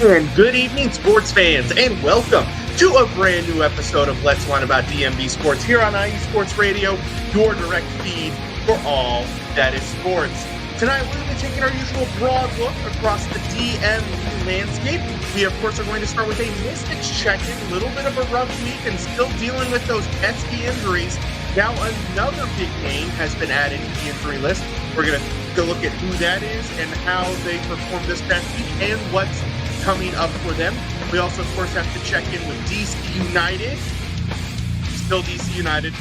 And good evening, sports fans, and welcome to a brand new episode of Let's Whine About DMV Sports here on IE Sports Radio, your direct feed for all that is sports. Tonight, we're going to be taking our usual broad look across the DMV landscape. We, of course, are going to start with a Mystics check-in, a little bit of a rough week, and still dealing with those pesky injuries. Now, another big name has been added to the injury list. We're going to go look at who that is and how they performed this past week and what's coming up for them. We also, of course, have to check in with DC United. Still DC United.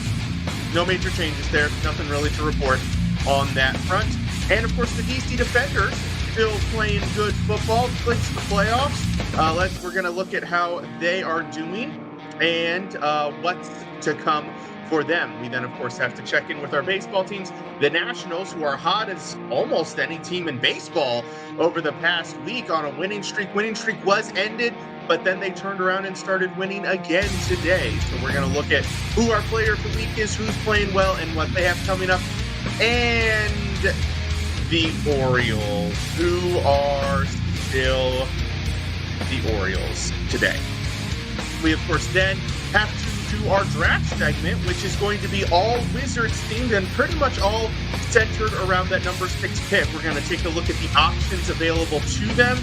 No major changes there. Nothing really to report on that front. And, of course, the DC Defenders still playing good football, clinch the playoffs. We're going to look at how they are doing and what's to come for them. We then, of course, have to check in with our baseball teams, the Nationals, who are hot as almost any team in baseball over the past week on a winning streak. Winning streak was ended, but then they turned around and started winning again today. So we're going to look at who our player of the week is, who's playing well, and what they have coming up. And the Orioles, who are still the Orioles today. We, of course, then have to do our draft segment, which is going to be all Wizards themed and pretty much all centered around that number 6 pick. We're going to take a look at the options available to them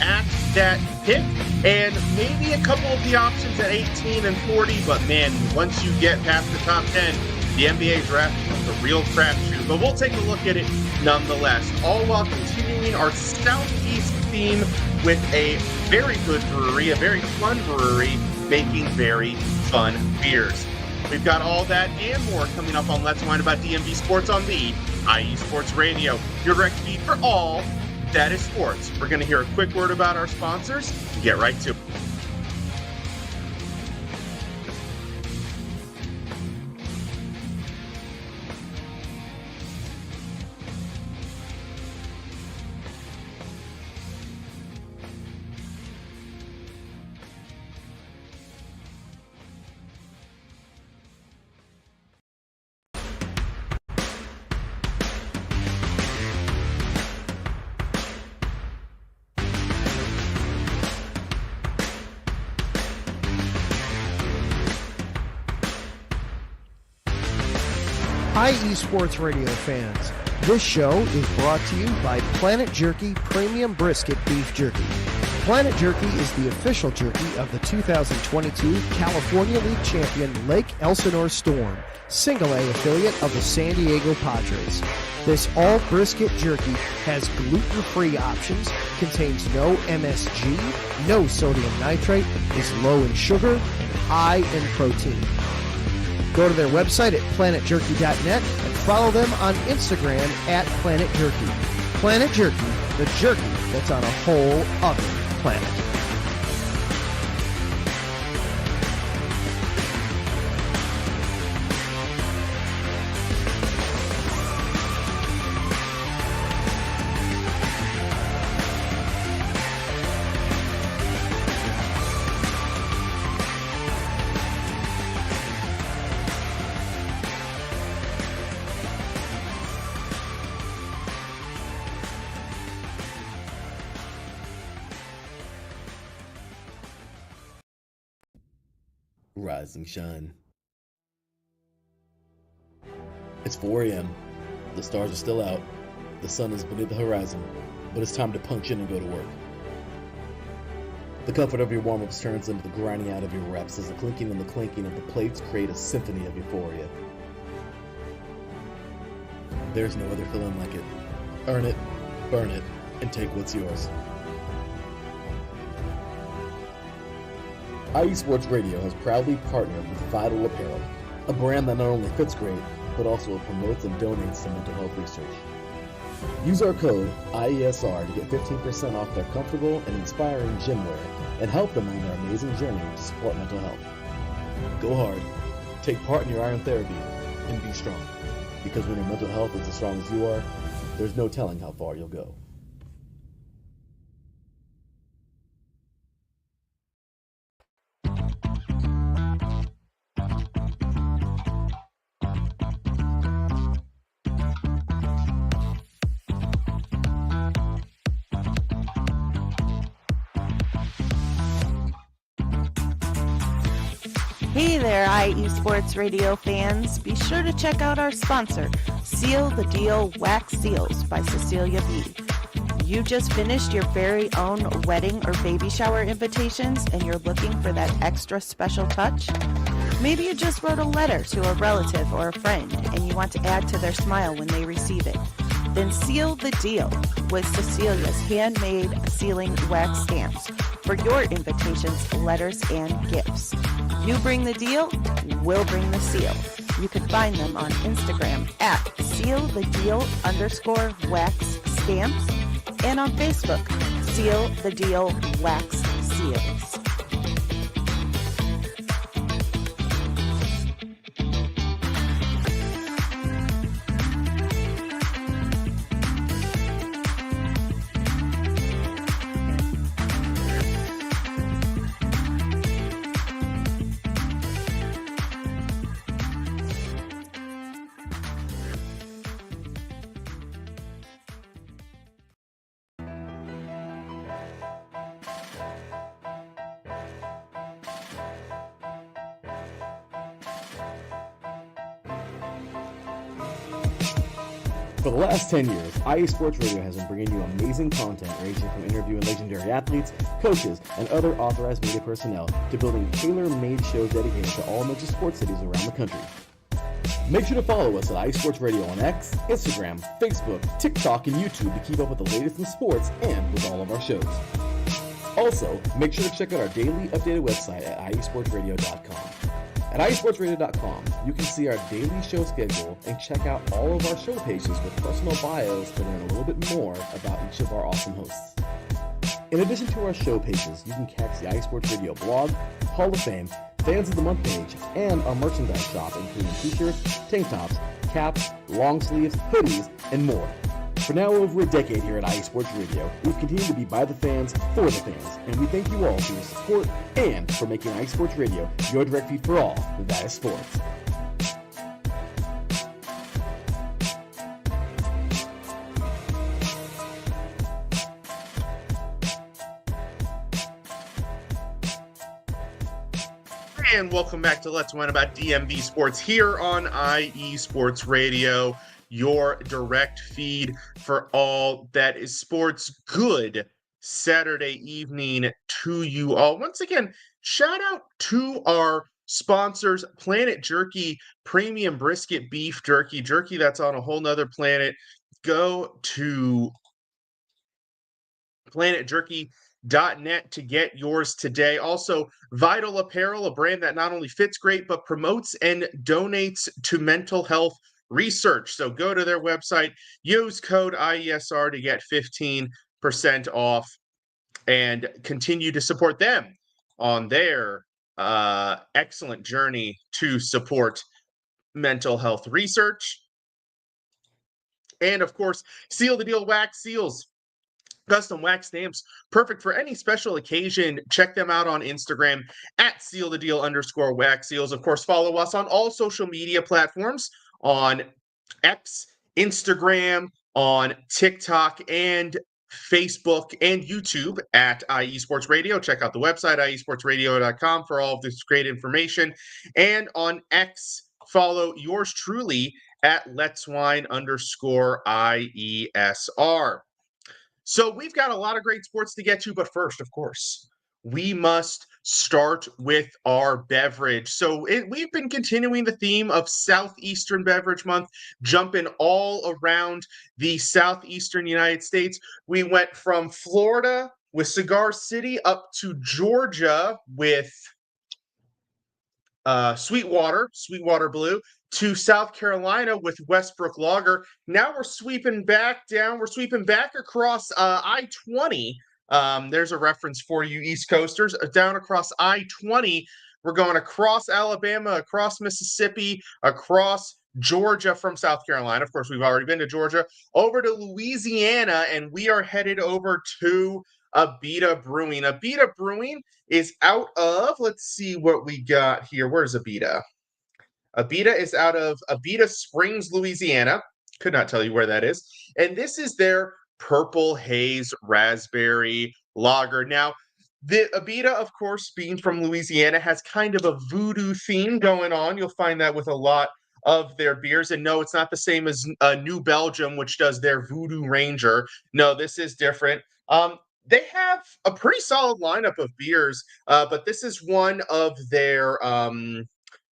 at that pick and maybe a couple of the options at 18 and 40. But man, once you get past the top 10, the NBA draft is a real crapshoot. But we'll take a look at it nonetheless, all while continuing our Southeast theme with a very good brewery, a very fun brewery, making very fun beers. We've got all that and more coming up on Let's Whine About DMV Sports on the IE Sports Radio, your direct feed for all that is sports. We're going to hear a quick word about our sponsors and get right to it. IE Sports Radio fans, this show is brought to you by Planet Jerky Premium Brisket Beef Jerky. Planet Jerky is the official jerky of the 2022 California League champion Lake Elsinore Storm, Single A affiliate of the San Diego Padres. This all-brisket jerky has gluten-free options, contains no MSG, no sodium nitrate, is low in sugar, high in protein. Go to their website at planetjerky.net and follow them on Instagram at Planet Jerky. Planet Jerky, the jerky that's on a whole other planet. Rise and shine. It's 4 a.m. The stars are still out. The sun is beneath the horizon, but it's time to punch in and go to work. The comfort of your warm-ups turns into the grinding out of your reps as the clinking and the clanking of the plates create a symphony of euphoria. There's no other feeling like it. Earn it, burn it, and take what's yours. IE Sports Radio has proudly partnered with Vital Apparel, a brand that not only fits great, but also promotes and donates to mental health research. Use our code IESR to get 15% off their comfortable and inspiring gym wear and help them on their amazing journey to support mental health. Go hard, take part in your iron therapy, and be strong. Because when your mental health is as strong as you are, there's no telling how far you'll go. Hey there, IE Sports Radio fans. Be sure to check out our sponsor, Seal the Deal Wax Seals by Cecilia B. You just finished your very own wedding or baby shower invitations and you're looking for that extra special touch? Maybe you just wrote a letter to a relative or a friend and you want to add to their smile when they receive it. Then seal the deal with Cecilia's handmade sealing wax stamps for your invitations, letters, and gifts. You bring the deal, we'll bring the seal. You can find them on Instagram at @sealthedeal_wax stamps and on Facebook, Seal the Deal Wax Seals. For the last 10 years, IE Sports Radio has been bringing you amazing content ranging from interviewing legendary athletes, coaches, and other authorized media personnel to building tailor-made shows dedicated to all major sports cities around the country. Make sure to follow us at IE Sports Radio on X, Instagram, Facebook, TikTok, and YouTube to keep up with the latest in sports and with all of our shows. Also, make sure to check out our daily updated website at iesportsradio.com. At iesportsradio.com, you can see our daily show schedule and check out all of our show pages with personal bios to learn a little bit more about each of our awesome hosts. In addition to our show pages, you can catch the IE Sports Radio blog, Hall of Fame, Fans of the Month page, and our merchandise shop including t-shirts, tank tops, caps, long sleeves, hoodies, and more. For now over a decade here at IE Sports Radio, we've continued to be by the fans, for the fans, and we thank you all for your support and for making IE Sports Radio your direct feed for all that is sports. And welcome back to Let's Win About DMV Sports here on IE Sports Radio, your direct feed for all that is sports. Good Saturday evening to you all. Once again, shout out to our sponsors, Planet Jerky Premium Brisket Beef Jerky. Jerky that's on a whole nother planet. Go to planetjerky.net to get yours today. Also, Vital Apparel, a brand that not only fits great, but promotes and donates to mental health research. So go to their website, use code IESR to get 15% off and continue to support them on their excellent journey to support mental health research. And of course, Seal the Deal Wax Seals. Custom wax stamps, perfect for any special occasion. Check them out on Instagram at @sealthedeal_wax seals. Of course, follow us on all social media platforms on X, Instagram, on TikTok, and Facebook and YouTube at IE Sports Radio. Check out the website, iesportsradio.com, for all of this great information. And on X, follow yours truly at letswine_IESR. So we've got a lot of great sports to get to, but first, of course, we must start with our beverage. So we've been continuing the theme of Southeastern Beverage Month, jumping all around the Southeastern United States. We went from Florida with Cigar City up to Georgia with Sweetwater Blue, to South Carolina with Westbrook Lager. Now we're sweeping back down. We're sweeping back across I-20. There's a reference for you East Coasters. Down across I-20. We're going across Alabama, across Mississippi, across Georgia from South Carolina. Of course, we've already been to Georgia. Over to Louisiana, and we are headed over to Abita Brewing. Abita Brewing is out of, let's see what we got here. Where's Abita? Abita is out of Abita Springs, Louisiana. Could not tell you where that is. And this is their Purple Haze Raspberry Lager. Now, The Abita, of course, being from Louisiana, has kind of a voodoo theme going on. You'll find that with a lot of their beers. And no, it's not the same as New Belgium, which does their Voodoo Ranger. No, this is different. They have a pretty solid lineup of beers, but this is one of their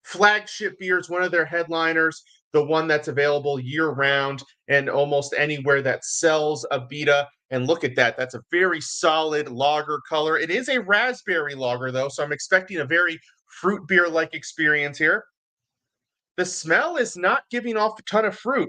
flagship beers, one of their headliners, the one that's available year round and almost anywhere that sells Abita. And look at that. That's a very solid lager color. It is a raspberry lager, though, so I'm expecting a very fruit beer-like experience here. The smell is not giving off a ton of fruit.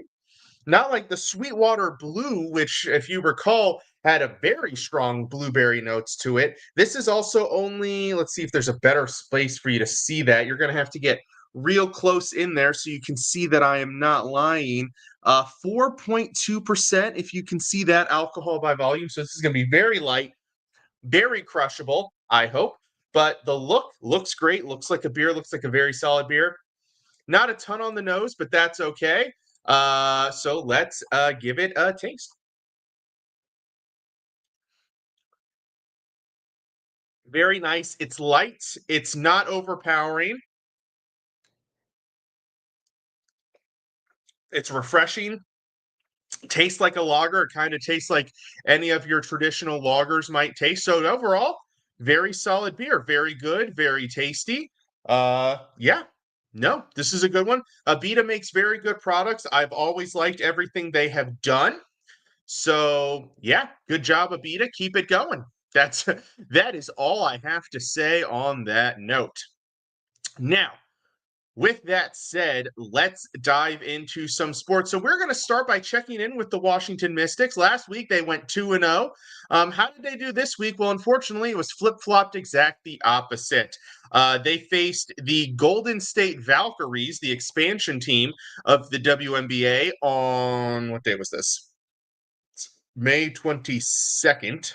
Not like the Sweetwater Blue, which, if you recall, had a very strong blueberry notes to it. This is also only, let's see if there's a better space for you to see that. You're going to have to get real close in there so you can see that I am not lying. 4.2%, if you can see that, alcohol by volume. So this is going to be very light, very crushable, I hope. But the look looks great. Looks like a beer. Looks like a very solid beer. Not a ton on the nose, but that's okay. So let's give it a taste. Very nice. It's light. It's not overpowering. It's refreshing. Tastes like a lager. It kind of tastes like any of your traditional lagers might taste. So overall, very solid beer. Very good. Very tasty. Yeah. No, this is a good one. Abita makes very good products. I've always liked everything they have done. So yeah, good job, Abita. Keep it going. That is all I have to say on that note. Now, with that said, let's dive into some sports. So we're going to start by checking in with the Washington Mystics. Last week they went 2-0. How did they do this week? Well, unfortunately, it was flip-flopped exact the opposite. They faced the Golden State Valkyries, the expansion team of the WNBA, on what day was this? May 22nd.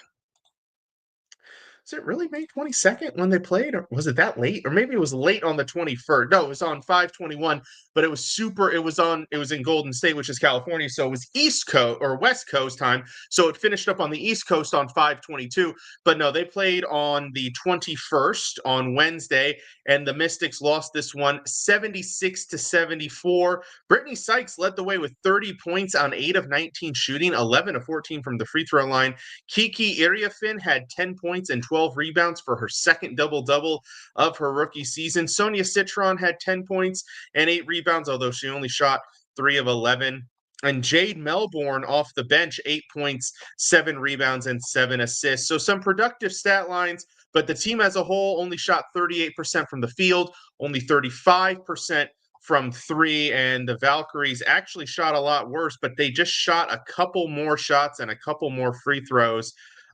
Is it really May 22nd when they played? Or was it that late? Or maybe it was late on the 21st. No, it was on 5/21, but it was in Golden State, which is California. So it was East Coast or West Coast time. So it finished up on the East Coast on 5/22. But no, they played on the 21st on Wednesday, and the Mystics lost this one 76-74. Brittany Sykes led the way with 30 points on 8 of 19 shooting, 11 of 14 from the free throw line. Kiki Iriafin had 10 points and 12 rebounds for her second double-double of her rookie season. Sonia Citron had 10 points and 8 rebounds, although she only shot 3 of 11. And Jade Melbourne off the bench, 8 points, 7 rebounds, and 7 assists. So some productive stat lines, but the team as a whole only shot 38% from the field, only 35% from 3, and the Valkyries actually shot a lot worse, but they just shot a couple more shots and a couple more free throws.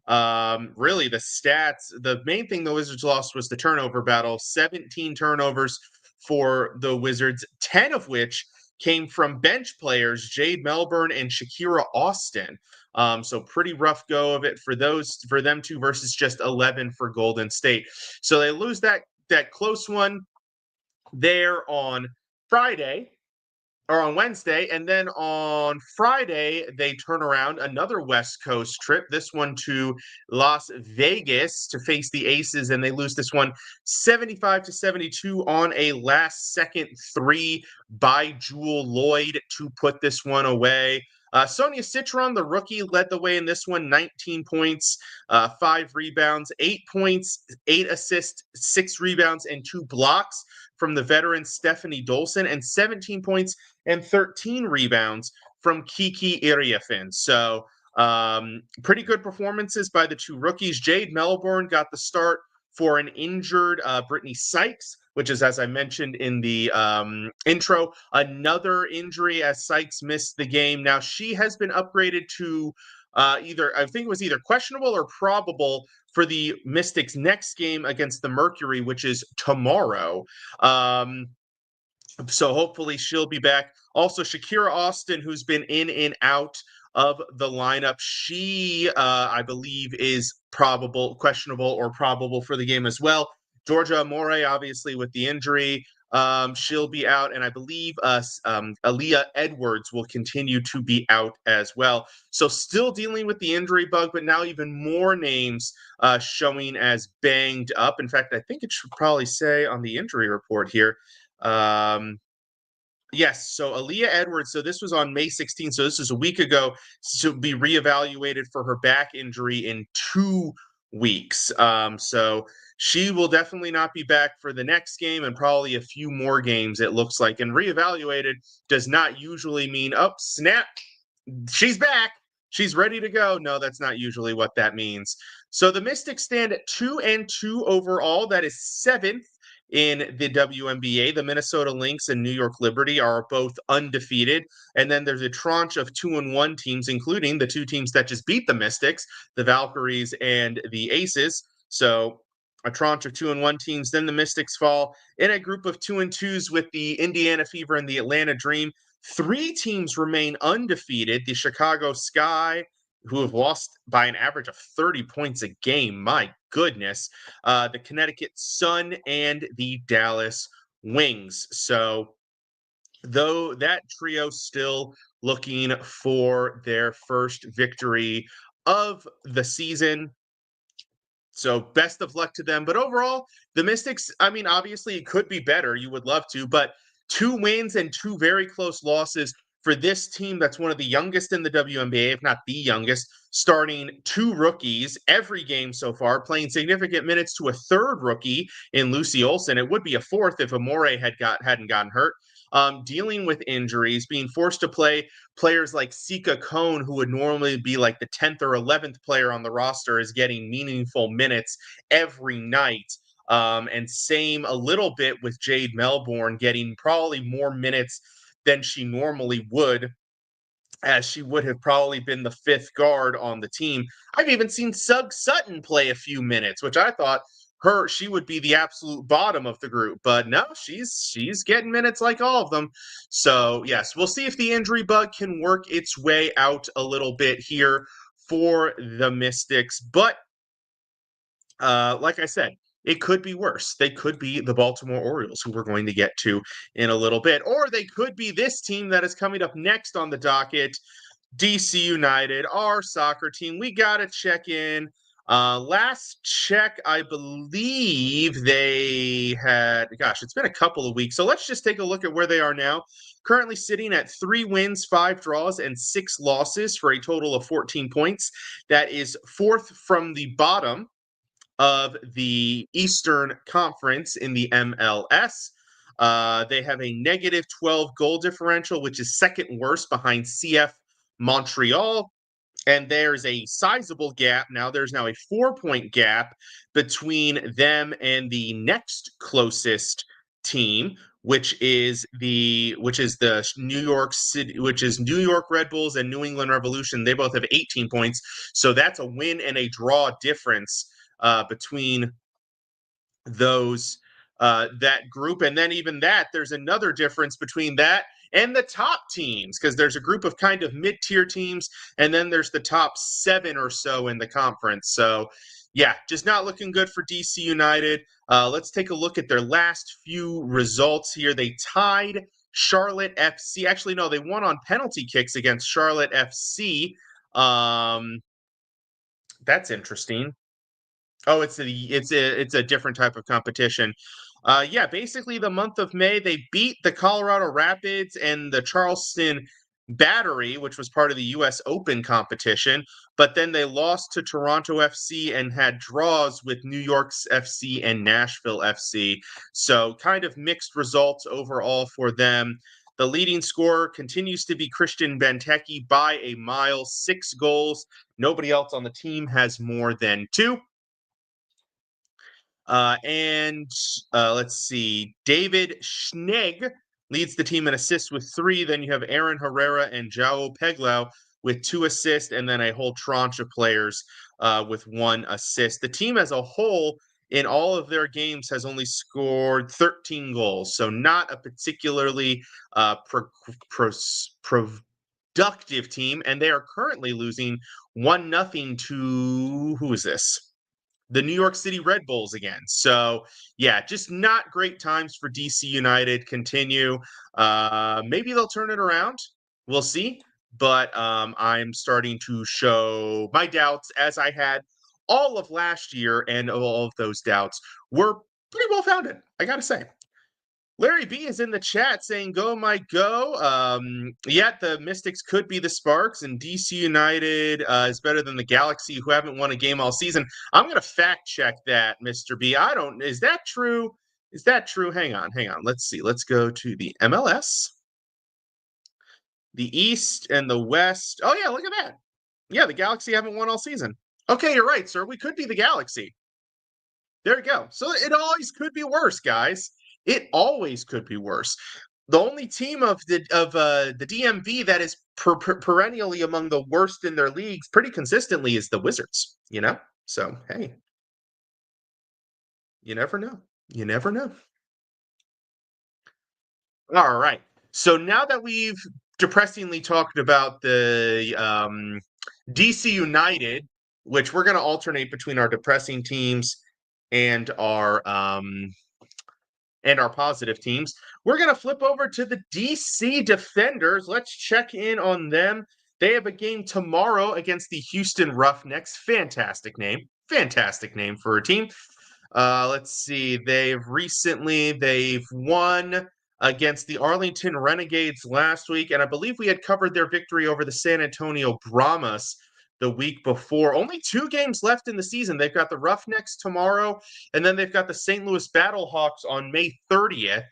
Really, the stats, the main thing the Wizards lost was the turnover battle. 17 turnovers for the Wizards, 10 of which came from bench players, Jade Melbourne and Shakira Austin. So pretty rough go of it for them two versus just 11 for Golden State. So they lose that close one there on Friday. Or on Wednesday, and then on Friday, they turn around another West Coast trip, this one to Las Vegas to face the Aces, and they lose this one 75-72 on a last-second 3 by Jewel Lloyd to put this one away. Sonia Citron, the rookie, led the way in this one, 19 points, 5 rebounds, 8 points, 8 assists, 6 rebounds, and 2 blocks from the veteran Stephanie Dolson, and 17 points and 13 rebounds from Kiki Iriafin. So pretty good performances by the two rookies. Jade Melbourne got the start for an injured Brittany Sykes, which is, as I mentioned in the intro, another injury as Sykes missed the game. Now, she has been upgraded to I think it was either questionable or probable for the Mystics' next game against the Mercury, which is tomorrow. So hopefully she'll be back. Also, Shakira Austin, who's been in and out of the lineup, she, I believe, is questionable or probable for the game as well. Georgia Amore, obviously, with the injury. She'll be out, and I believe Aaliyah Edwards will continue to be out as well. So still dealing with the injury bug, but now even more names showing as banged up. In fact, I think it should probably say on the injury report here. Yes, so Aaliyah Edwards, so this was on May 16th, so this is a week ago. She'll be reevaluated for her back injury in 2 weeks. So she will definitely not be back for the next game and probably a few more games, it looks like. And reevaluated does not usually mean, oh, snap, she's back. She's ready to go. No, that's not usually what that means. So the Mystics stand at 2-2 overall. That is seventh in the WNBA. The Minnesota Lynx and New York Liberty are both undefeated. And then there's a tranche of 2-1 teams, including the two teams that just beat the Mystics, the Valkyries and the Aces. So a tranche of 2-1 teams. Then the Mystics fall in a group of 2-2s with the Indiana Fever and the Atlanta Dream. 3 teams remain undefeated. The Chicago Sky, who have lost by an average of 30 points a game. My goodness. The Connecticut Sun and the Dallas Wings. So, though that trio still looking for their first victory of the season. So best of luck to them. But overall, the Mystics, I mean, obviously it could be better. You would love to, but 2 wins and 2 very close losses for this team that's one of the youngest in the WNBA, if not the youngest, starting 2 rookies every game so far, playing significant minutes to a 3rd rookie in Lucy Olson. It would be a 4th if Amore hadn't gotten hurt. Dealing with injuries, being forced to play players like Sika Cone, who would normally be like the 10th or 11th player on the roster, is getting meaningful minutes every night. And same a little bit with Jade Melbourne, getting probably more minutes than she normally would, as she would have probably been the 5th guard on the team. I've even seen Sug Sutton play a few minutes, which I thought she would be the absolute bottom of the group, but no, she's getting minutes like all of them. So yes, we'll see if the injury bug can work its way out a little bit here for the Mystics. But like I said, it could be worse. They could be the Baltimore Orioles, who we're going to get to in a little bit, or they could be this team that is coming up next on the docket, DC United, our soccer team. We got to check in. Last check, I believe they had, gosh, it's been a couple of weeks. So let's just take a look at where they are now. Currently sitting at 3 wins, 5 draws, and 6 losses for a total of 14 points. That is 4th from the bottom of the Eastern Conference in the MLS. They have a negative 12 goal differential, which is 2nd worst behind CF Montreal. And there's a sizable gap now. There's now a 4-point gap between them and the next closest team, which is the New York City, which is New York Red Bulls and New England Revolution. They both have 18 points. So that's a win and a draw difference between those that group. And then even that, there's another difference between that and the top teams, because there's a group of kind of mid-tier teams, and then there's the top 7 or so in the conference. So yeah, just not looking good for DC United. Let's take a look at their last few results here. They tied Charlotte FC. Actually, no, they won on penalty kicks against Charlotte FC. That's interesting. Oh, it's a different type of competition. Yeah, basically the month of May, they beat the Colorado Rapids and the Charleston Battery, which was part of the U.S. Open competition, but then they lost to Toronto FC and had draws with New York's FC and Nashville FC. So kind of mixed results overall for them. The leading scorer continues to be Christian Benteke by a mile, 6 goals. Nobody else on the team has more than 2. Let's see. David Schnegg leads the team in assists with 3. Then you have Aaron Herrera and João Peglau with 2 assists, and then a whole tranche of players with 1 assist. The team as a whole in all of their games has only scored 13 goals, so not a particularly productive team, and they are currently losing 1-0 to, who is this? the New York City Red Bulls again. So, yeah, just not great times for DC United continue. Maybe they'll turn it around. We'll see. But I'm starting to show my doubts, as I had all of last year, and all of those doubts were pretty well founded, I got to say. Larry B is in the chat saying, go, Mike, go. Yeah, the Mystics could be the Sparks, and DC United is better than the Galaxy, who haven't won a game all season. I'm going to fact check that, Mr. B. Is that true? Is that true? Hang on. Let's see. Let's go to the MLS, the East and the West. Oh, yeah, look at that. Yeah, the Galaxy haven't won all season. Okay, you're right, sir. We could be the Galaxy. There you go. So it always could be worse, guys. It always could be worse. The only team of the DMV that is perennially among the worst in their leagues pretty consistently is the Wizards, So, hey, you never know. You never know. All right. So now that we've depressingly talked about the DC United, which we're going to alternate between our depressing teams and our positive teams, we're going to flip over to the DC Defenders. Let's check in on them. They have a game tomorrow against the Houston Roughnecks. Fantastic name for a team. Let's see. They've won against the Arlington Renegades last week, and I believe we had covered their victory over the San Antonio Brahmas the week before. Only 2 games left in the season. They've got the Roughnecks tomorrow, and then they've got the St. Louis Battlehawks on May 30th,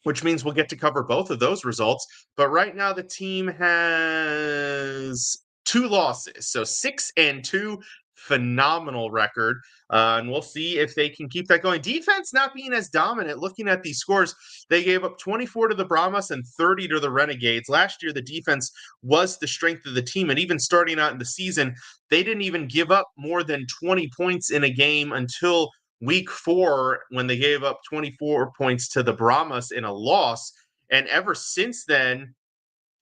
which means we'll get to cover both of those results. But right now the team has 2 losses, so 6-2, phenomenal record. And we'll see if they can keep that going. Defense not being as dominant. Looking at these scores, they gave up 24 to the Brahmas and 30 to the Renegades. Last year, the defense was the strength of the team. And even starting out in the season, they didn't even give up more than 20 points in a game until week 4, when they gave up 24 points to the Brahmas in a loss. And ever since then,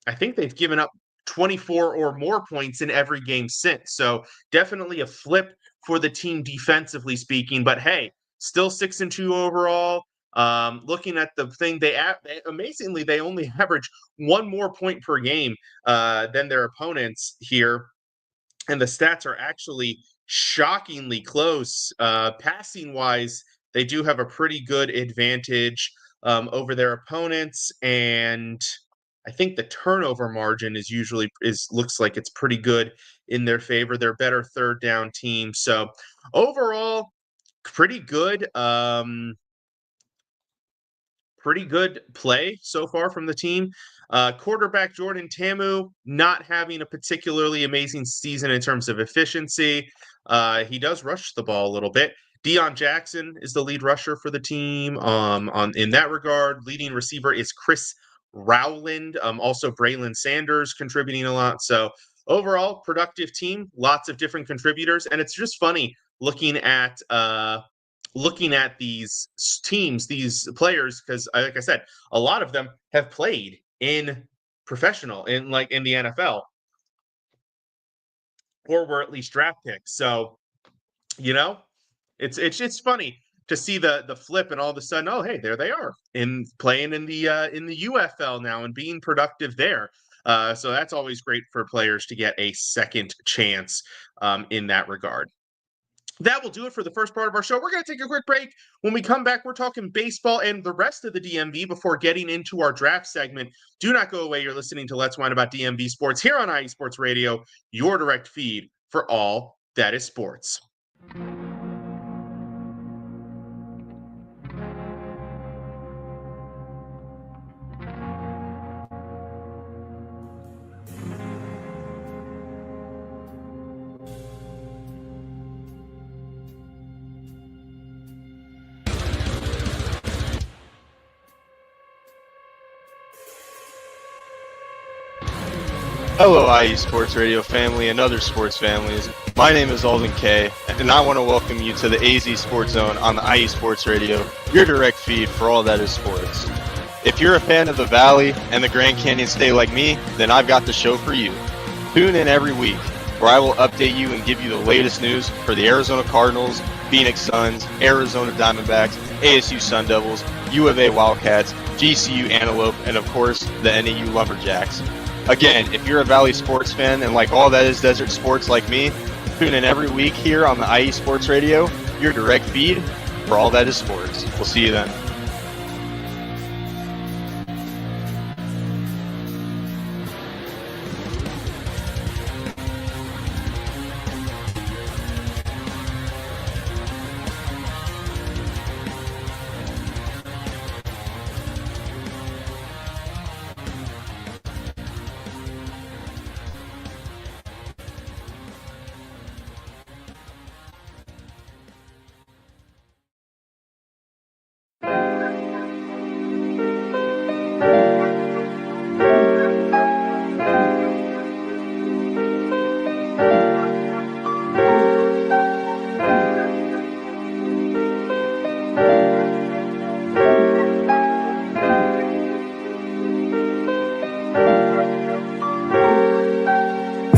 I think they've given up 24 or more points in every game since. So definitely a flip for the team defensively speaking. But hey, still 6-2 overall. Looking at the thing, amazingly, they only average 1 more point per game than their opponents here. And the stats are actually shockingly close. Passing-wise, they do have a pretty good advantage over their opponents, and I think the turnover margin looks like it's pretty good in their favor. They're a better third down team. So overall, pretty good. Pretty good play so far from the team. Quarterback Jordan Tamu not having a particularly amazing season in terms of efficiency. He does rush the ball a little bit. Deion Jackson is the lead rusher for the team. In that regard, leading receiver is Chris Rowland. Also Braylon Sanders contributing a lot. So overall, productive team, lots of different contributors, and it's just funny looking at these teams, these players, because like I said, a lot of them have played in the NFL, or were at least draft picks. So, it's funny to see the flip, and all of a sudden, oh hey, there they are playing in the UFL now and being productive there. So that's always great for players to get a second chance in that regard. That will do it for the first part of our show. We're going to take a quick break. When we come back, we're talking baseball and the rest of the DMV before getting into our draft segment. Do not go away. You're listening to Let's Whine About DMV Sports here on IE Sports Radio, your direct feed for all that is sports. Hello, IE Sports Radio family and other sports families. My name is Alden Kay, and I want to welcome you to the AZ Sports Zone on the IE Sports Radio, your direct feed for all that is sports. If you're a fan of the Valley and the Grand Canyon State like me, then I've got the show for you. Tune in every week where I will update you and give you the latest news for the Arizona Cardinals, Phoenix Suns, Arizona Diamondbacks, ASU Sun Devils, U of A Wildcats, GCU Antelope, and of course, the NAU Lumberjacks. Again, if you're a Valley sports fan and like all that is desert sports like me, tune in every week here on the IE Sports Radio, your direct feed for all that is sports. We'll see you then.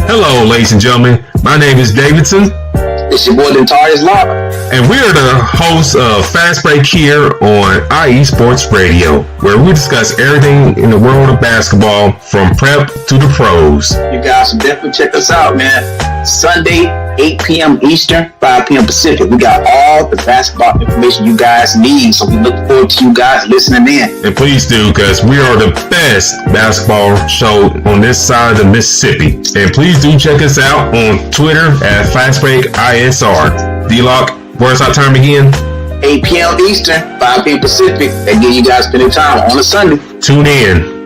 Hello, ladies and gentlemen. My name is Davidson. It's your boy Dentarius Locke. And we are the hosts of Fast Break here on IE Sports Radio, where we discuss everything in the world of basketball from prep to the pros. You guys should definitely check us out, man. Sunday, 8 p.m. Eastern, 5 p.m. Pacific. We got all the basketball information you guys need, so we look forward to you guys listening in. And please do, because we are the best basketball show on this side of the Mississippi. And please do check us out on Twitter at FastBreakISR. D-Lock, where's our time again? 8 p.m. Eastern, 5 p.m. Pacific. That gives you guys plenty of time on a Sunday. Tune in.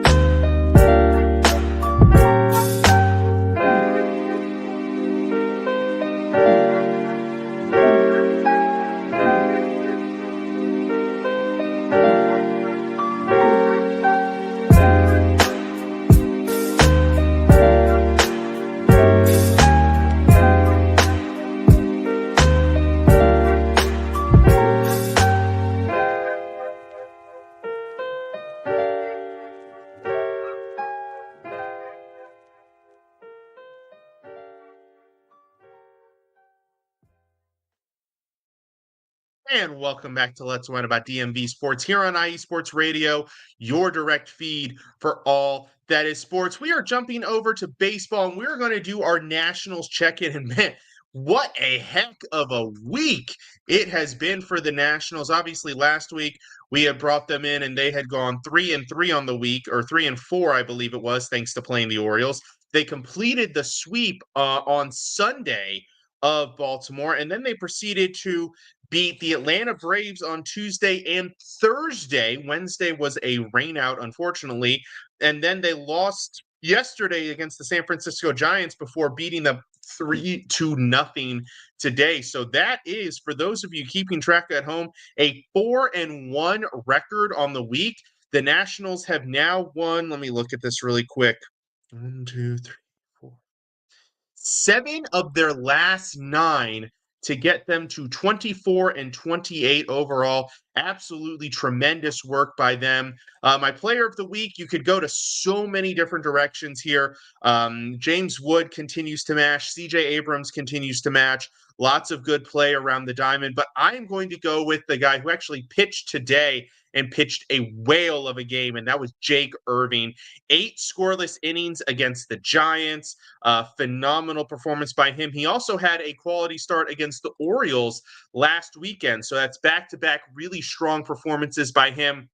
And welcome back to Let's Learn About DMV Sports here on IE Sports Radio, your direct feed for all that is sports. We are jumping over to baseball, and we're going to do our Nationals check-in. And man, what a heck of a week it has been for the Nationals. Obviously, last week we had brought them in, and they had gone 3-3 on the week, or 3-4, I believe it was, thanks to playing the Orioles. They completed the sweep on Sunday of Baltimore, and then they proceeded to beat the Atlanta Braves on Tuesday and Thursday. Wednesday was a rainout, unfortunately. And then they lost yesterday against the San Francisco Giants before beating them 3-0 today. So that is, for those of you keeping track at home, a 4-1 record on the week. The Nationals have now won, let me look at this really quick. 1, 2, 3, 4. 7 of their last 9 to get them to 24-28 overall. Absolutely tremendous work by them. My player of the week, you could go to so many different directions here. James Wood continues to mash. CJ Abrams continues to match. Lots of good play around the diamond. But I'm going to go with the guy who actually pitched today and pitched a whale of a game, and that was Jake Irving. 8 scoreless innings against the Giants. Phenomenal performance by him. He also had a quality start against the Orioles last weekend. So that's back-to-back really strong performances by him.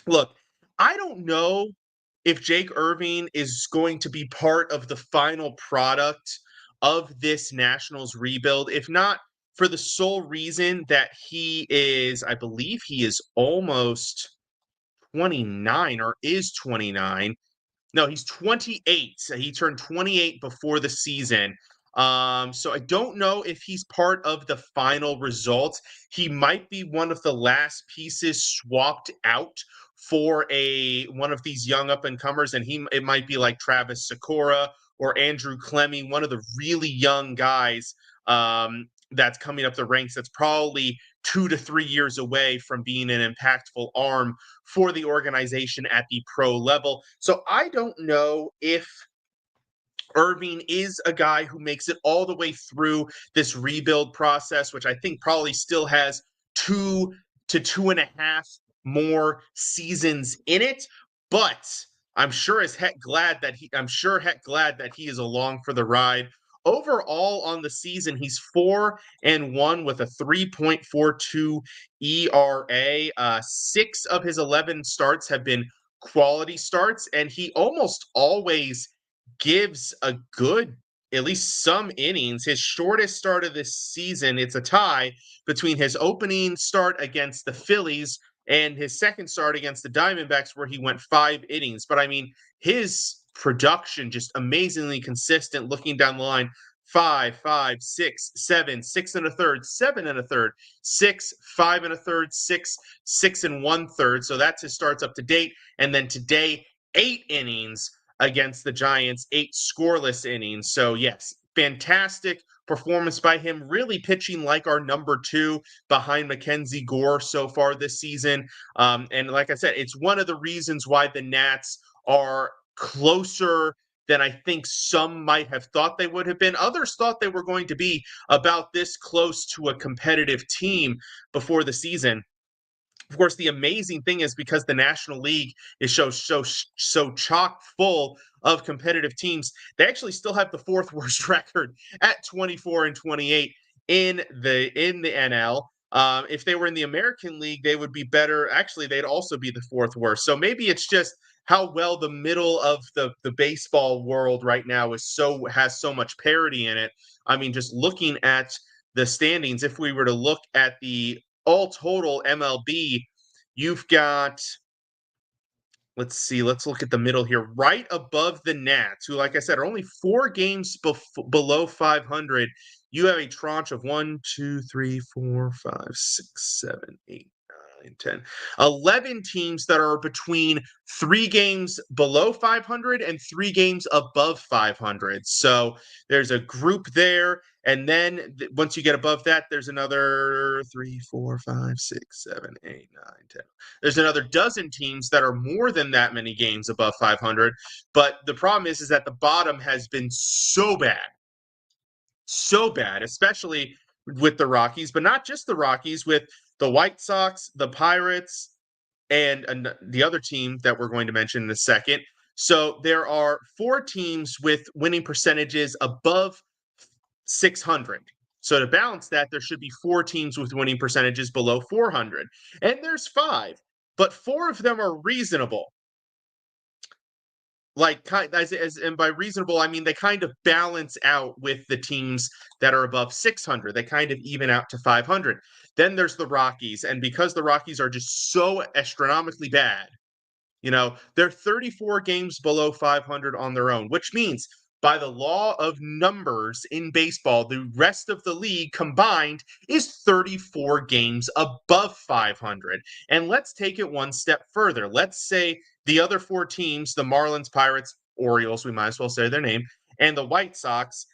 Look, I don't know if Jake Irving is going to be part of the final product of this Nationals rebuild. If not, for the sole reason that he is, I believe he is almost 29 or is 29. No, he's 28. So he turned 28 before the season. So I don't know if he's part of the final result. He might be one of the last pieces swapped out for one of these young up-and-comers, and it might be like Travis Sikora or Andrew Clemmie, one of the really young guys that's coming up the ranks that's probably 2 to 3 years away from being an impactful arm for the organization at the pro level. So I don't know if Irving is a guy who makes it all the way through this rebuild process, which I think probably still has 2 to 2.5 more seasons in it. But I'm sure heck glad that he is along for the ride. Overall on the season, he's 4-1 with a 3.42 ERA. 6 of his 11 starts have been quality starts, and he almost always gives a good, at least some innings. His shortest start of this season, it's a tie between his opening start against the Phillies and his second start against the Diamondbacks, where he went 5 innings. But I mean, his production just amazingly consistent looking down the line. 5, 5, 6, 7, 6 1/3, 7 1/3, 6, 5 1/3, 6, 6 1/3. So that's his starts up to date. And then today, 8 innings against the Giants, 8 scoreless innings. So yes, fantastic performance by him, really pitching like our number 2 behind Mackenzie Gore so far this season. And like I said, it's one of the reasons why the Nats are closer than I think some might have thought they would have been. Others thought they were going to be about this close to a competitive team before the season. Of course, the amazing thing is because the National League is so chock full of competitive teams, they actually still have the 4th worst record at 24-28 in the NL. If they were in the American League, they would be better. Actually, they'd also be the 4th worst. So maybe it's just how well the middle of the baseball world right now has so much parity in it. I mean, just looking at the standings, if we were to look at the all total MLB, you've got, let's look at the middle here, right above the Nats, who, like I said, are only 4 games below 500. You have a tranche of 1, 2, 3, 4, 5, 6, 7, 8, 9, 10, 11 teams that are between 3 games below 500 and 3 games above 500. So there's a group there. And then once you get above that, there's another 3, 4, 5, 6, 7, 8, 9, 10. There's another dozen teams that are more than that many games above 500. But the problem is that the bottom has been so bad, especially with the Rockies, but not just the Rockies, with the White Sox, the Pirates, and the other team that we're going to mention in a second. So there are 4 teams with winning percentages above 600. So to balance that, there should be 4 teams with winning percentages below 400. And there's 5, but 4 of them are reasonable. And by reasonable, I mean they kind of balance out with the teams that are above 600. They kind of even out to 500. Then there's the Rockies, and because the Rockies are just so astronomically bad, they're 34 games below 500 on their own, which means by the law of numbers in baseball, the rest of the league combined is 34 games above 500. And let's take it one step further. Let's say the other 4 teams, the Marlins, Pirates, Orioles, we might as well say their name, and the White Sox,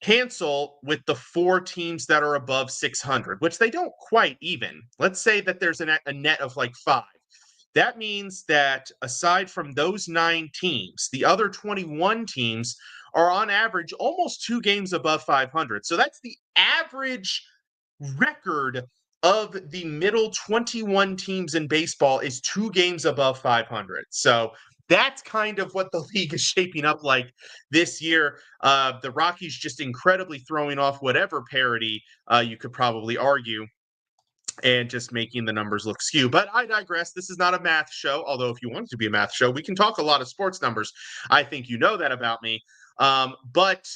cancel with the 4 teams that are above 600, which they don't quite even. Let's say that there's a net of like 5. That means that aside from those 9 teams, the other 21 teams are on average almost 2 games above 500. So that's the average record of the middle 21 teams in baseball is 2 games above 500. So that's kind of what the league is shaping up like this year. The Rockies just incredibly throwing off whatever parity you could probably argue, and just making the numbers look skewed. But I digress. This is not a math show, although if you want it to be a math show, we can talk a lot of sports numbers. I think you know that about me. But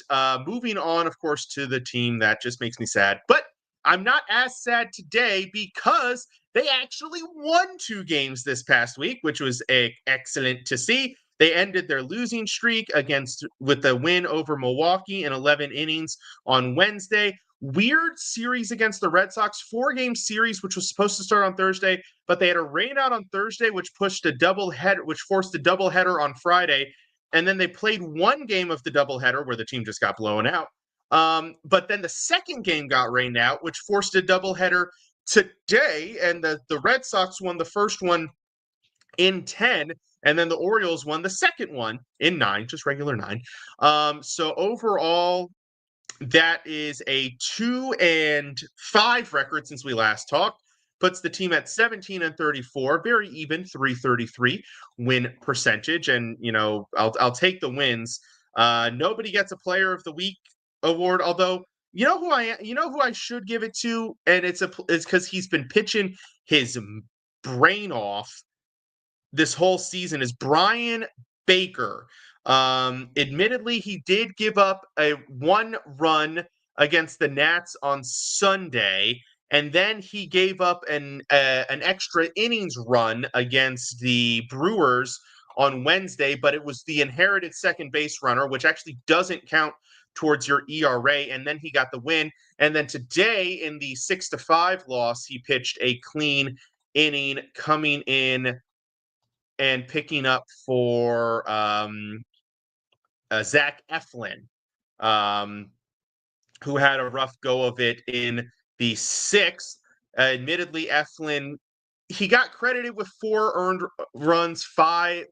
moving on, of course, to the team that just makes me sad. But I'm not as sad today because they actually won 2 games this past week, which was excellent to see. They ended their losing streak with a win over Milwaukee in 11 innings on Wednesday. Weird series against the Red Sox, 4-game series, which was supposed to start on Thursday, but they had a rain out on Thursday, which forced a doubleheader on Friday. And then they played 1 game of the doubleheader where the team just got blown out. But then the second game got rained out, which forced a doubleheader today. And the Red Sox won the first one in 10. And then the Orioles won the second one in 9, just regular 9. So overall, that is a 2-5 record since we last talked. Puts the team at 17-34, very even, 333 win percentage. And I'll take the wins. Nobody gets a Player of the Week award, although you know who I should give it to, and it's because he's been pitching his brain off this whole season, is Brian Baker. Admittedly, he did give up a 1 run against the Nats on Sunday, and then he gave up an extra innings run against the Brewers on Wednesday, but it was the inherited second base runner, which actually doesn't count towards your ERA, and then he got the win. And then today in the 6-5 loss, he pitched a clean inning, coming in and picking up for Zach Eflin, who had a rough go of it in the 6th. Admittedly, Eflin, he got credited with 4 earned runs, 5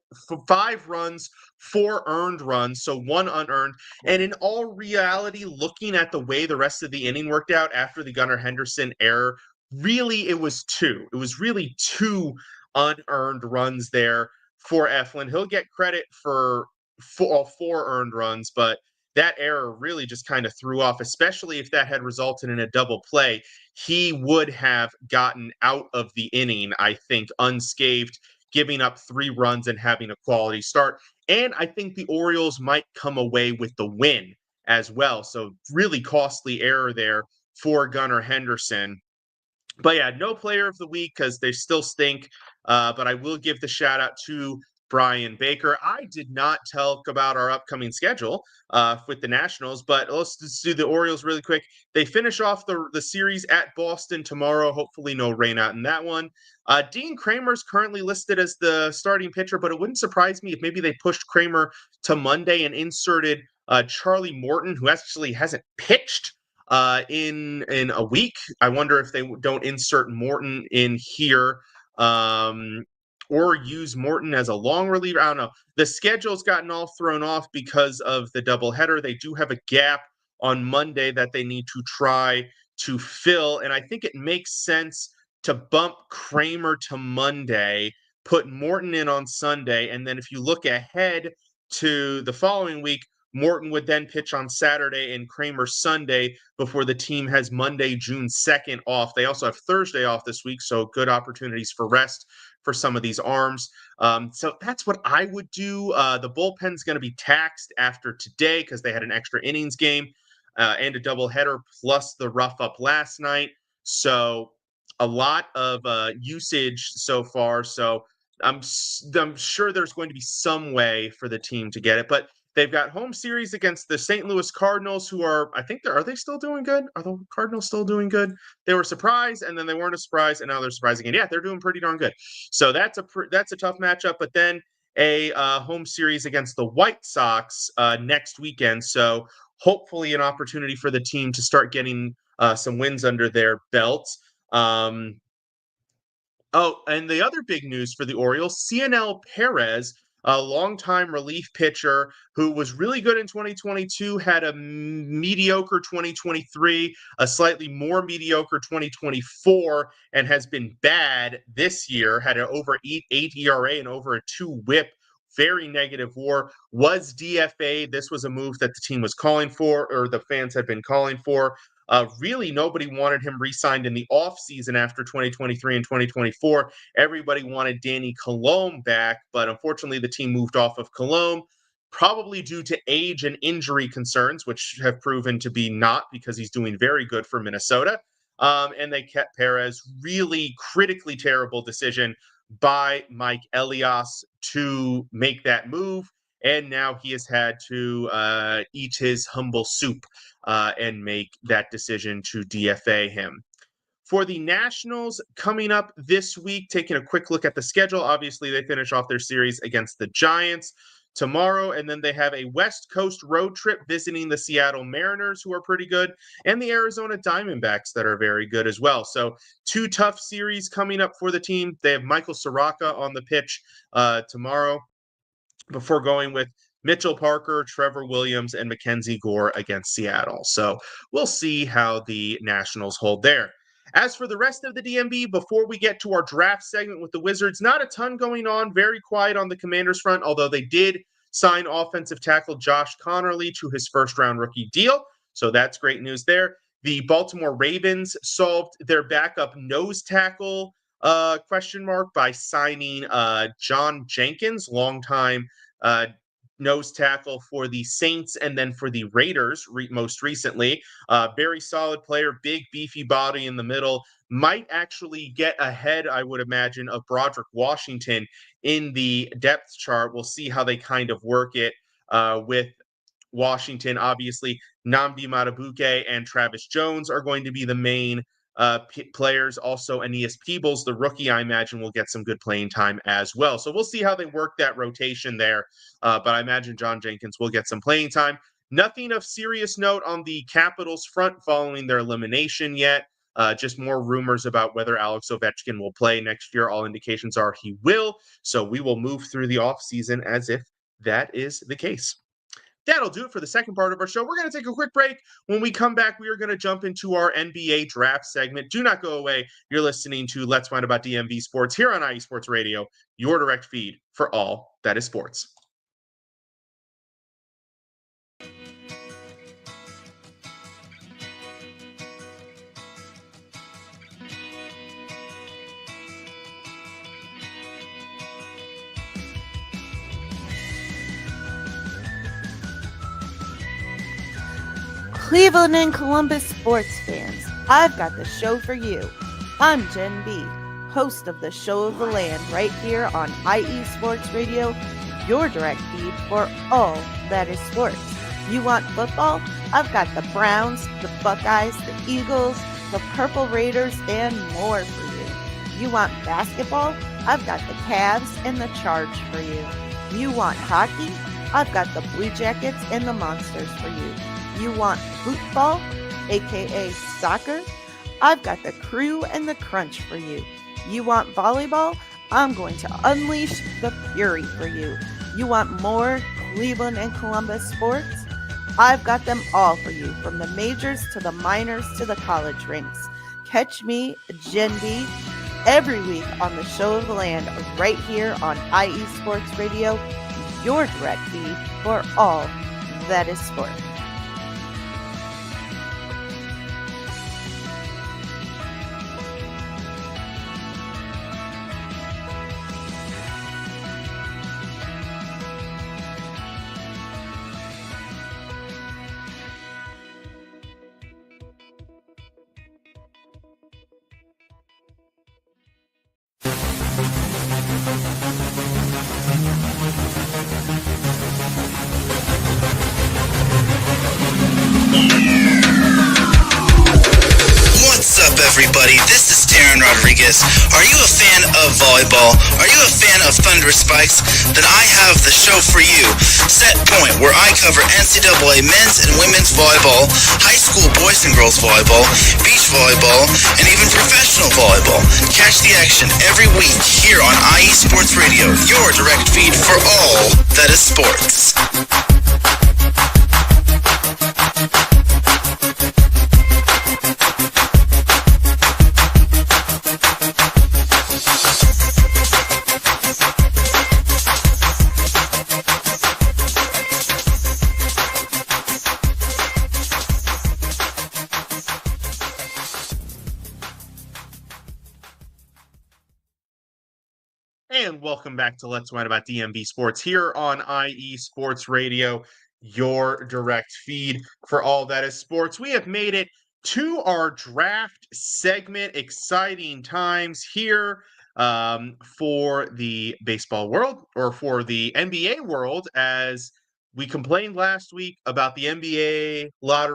runs, 4 earned runs, so 1 unearned. And in all reality, looking at the way the rest of the inning worked out after the Gunnar Henderson error, really it was 2. It was really 2 unearned runs there for Eflin. He'll get credit for 4 earned runs, but that error really just kind of threw off, especially if that had resulted in a double play. He would have gotten out of the inning, I think, unscathed, giving up 3 runs and having a quality start. And I think the Orioles might come away with the win as well. So really costly error there for Gunnar Henderson. But yeah, no Player of the Week because they still stink. But I will give the shout out to Brian Baker. I did not talk about our upcoming schedule with the Nationals, but let's just do the Orioles really quick. They finish off the series at Boston tomorrow. Hopefully no rain out in that one. Dean Kramer's currently listed as the starting pitcher, but it wouldn't surprise me if maybe they pushed Kramer to Monday and inserted Charlie Morton, who actually hasn't pitched in a week. I wonder if they don't insert Morton in here or use Morton as a long reliever. I don't know. The schedule's gotten all thrown off because of the doubleheader. They do have a gap on Monday that they need to try to fill, and I think it makes sense to bump Kramer to Monday, put Morton in on Sunday, and then if you look ahead to the following week, Morton would then pitch on Saturday and Kramer Sunday before the team has Monday, June 2nd off. They also have Thursday off this week, so good opportunities for rest for some of these arms. So that's what I would do. The bullpen's going to be taxed after today because they had an extra innings game and a doubleheader plus the rough up last night. So a lot of usage so far. So I'm sure there's going to be some way for the team to get it. But they've got home series against the St. Louis Cardinals, who are they still doing good? Are the Cardinals still doing good? They were surprised, and then they weren't a surprise, and now they're surprised again. Yeah, they're doing pretty darn good. So that's a tough matchup. But then a home series against the White Sox next weekend. So hopefully an opportunity for the team to start getting some wins under their belts. Oh, and the other big news for the Orioles, CNL Perez, a longtime relief pitcher who was really good in 2022, had a mediocre 2023, a slightly more mediocre 2024, and has been bad this year, had an over 8 ERA and over a 2 whip, very negative WAR, was DFA. This was a move that the team was calling for, or the fans had been calling for. Really, nobody wanted him re-signed in the offseason after 2023 and 2024. Everybody wanted Danny Colomé back, but unfortunately the team moved off of Colomé, probably due to age and injury concerns, which have proven to be not, because he's doing very good for Minnesota. And they kept Perez. Really critically terrible decision by Mike Elias to make that move. And now he has had to eat his humble soup and make that decision to DFA him. For the Nationals, coming up this week, taking a quick look at the schedule, obviously they finish off their series against the Giants tomorrow, and then they have a West Coast road trip visiting the Seattle Mariners, who are pretty good, and the Arizona Diamondbacks that are very good as well. So 2 tough series coming up for the team. They have Michael Soraka on the pitch tomorrow before going with Mitchell Parker, Trevor Williams, and Mackenzie Gore against Seattle. So we'll see how the Nationals hold there. As for the rest of the DMV, before we get to our draft segment with the Wizards, not a ton going on. Very quiet on the Commanders front, although they did sign offensive tackle Josh Connerly to his first-round rookie deal. So that's great news there. The Baltimore Ravens solved their backup nose tackle question mark by signing John Jenkins, longtime nose tackle for the Saints and then for the Raiders most recently. Very solid player, big beefy body in the middle. Might actually get ahead, I would imagine, of Broderick Washington in the depth chart. We'll see how they kind of work it with Washington. Obviously, Nnamdi Madubuike and Travis Jones are going to be the main players. Also, Aeneas Peebles, the rookie, I imagine will get some good playing time as well. So we'll see how they work that rotation there. But I imagine John Jenkins will get some playing time. Nothing of serious note on the Capitals front following their elimination yet. Just more rumors about whether Alex Ovechkin will play next year. All indications are he will. So we will move through the offseason as if that is the case. That'll do it for the second part of our show. We're going to take a quick break. When we come back, we are going to jump into our NBA draft segment. Do not go away. You're listening to Let's Find About DMV Sports here on IE Sports Radio, your direct feed for all that is sports. Cleveland and Columbus sports fans, I've got the show for you. I'm Jen B, host of the Show of the Land right here on IE Sports Radio, your direct feed for all that is sports. You want football? I've got the Browns, the Buckeyes, the Eagles, the Purple Raiders, and more for you. You want basketball? I've got the Cavs and the Charge for you. You want hockey? I've got the Blue Jackets and the Monsters for you. You want football, aka soccer? I've got the Crew and the Crunch for you. You want volleyball? I'm going to unleash the fury for you. You want more Cleveland and Columbus sports? I've got them all for you, from the majors to the minors to the college rinks. Catch me, Jen B, every week on the Show of the Land right here on IE Sports Radio, your direct feed for all that is sport. What's up, everybody? This is Darren Rodriguez. Are you a fan of volleyball? Are you a fan of Thunder Spikes? Then I have the show for you. Set Point, where I cover NCAA men's and women's volleyball, high school boys and girls volleyball, beach volleyball, and even professional volleyball. Catch the action every week here on IE Sports Radio, your direct feed for all that is sports. And welcome back to Let's Write About DMV Sports here on IE Sports Radio, your direct feed for all that is sports. We have made it to our draft segment. Exciting times here for the baseball world, or for the NBA world, as we complained last week about the NBA